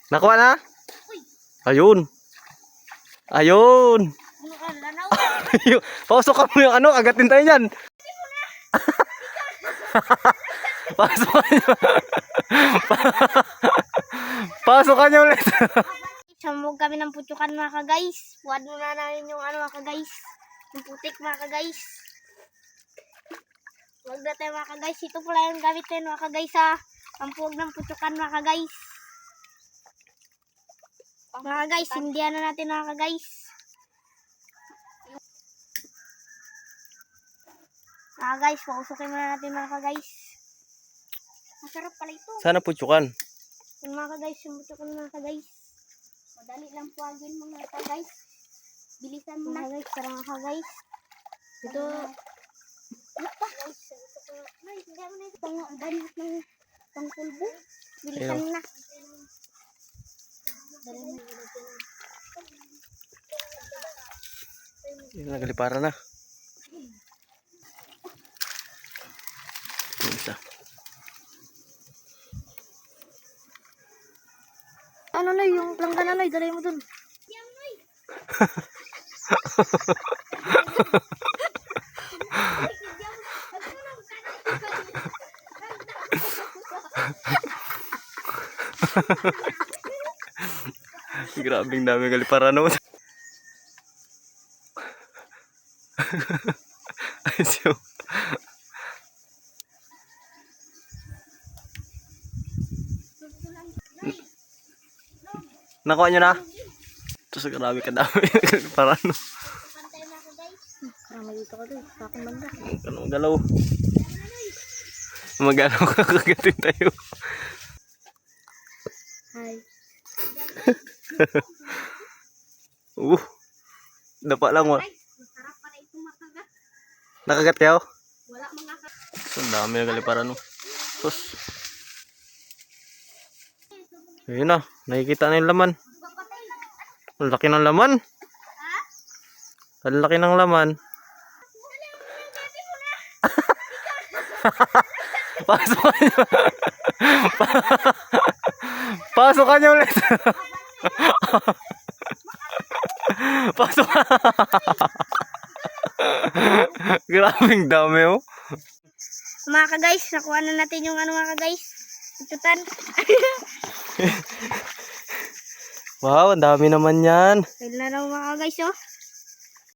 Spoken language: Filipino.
Nakuha na? Ayun. Ayun. Pausok mo yung ano, agatin tayo yan. Pasokan nyo. Pasokan nyo ulit. Sambog kami ng putyukan mga ka-guys. Buwan muna namin yung ano mga ka-guys. Yung putik mga ka-guys. Huwag na tayo mga ka-guys. Ito pala yung gamit natin mga ka-guys ha. Pampuwag ng putyukan mga ka-guys. Mga ka-guys, hindihan na natin mga ka-guys. Mga ka-guys, pausukin muna natin mga ka-guys. Masarap pala ito. Sana putyukan. Yung mga ka-guys, yung putyukan mga ka-guys. Madali lang puwagin mga ka-guys. Bilisan mo na. Mga guys, tara mga ka-guys. Ito. Ay, hindi mo na ito. Pang-banit ng pang-pulbo. Bilisan mo na. Nagaliparan na. Isa. Ano na yung plangga na Loy, dalay mo dun. Grabing dami galiparan naman. Ayos yun. Nakuha nyo na? Ito sa grabe kadami galiparan no. Pantay na ako guys. Marami dito ka doon. Kakong banda. Anong galaw? Magalaw ka kagatin tayo. Hi. Dapa lang mo. Masarap pala itong makagat. Nakagat kayo? Wala mga kagat. Ang dami na galiparan no. Sus. Ayun na, nakikita na yung laman. Ang laki ng laman. Ang laki ng laman. Pasokan nyo. Pasokan nyo ulit. Pasokan. Grabing dami oh. Mga ka-guys, nakuha na natin yung ano mga ka-guys. Itutan. Wow, ang dami naman yan. Fail na daw mga ka-guys oh.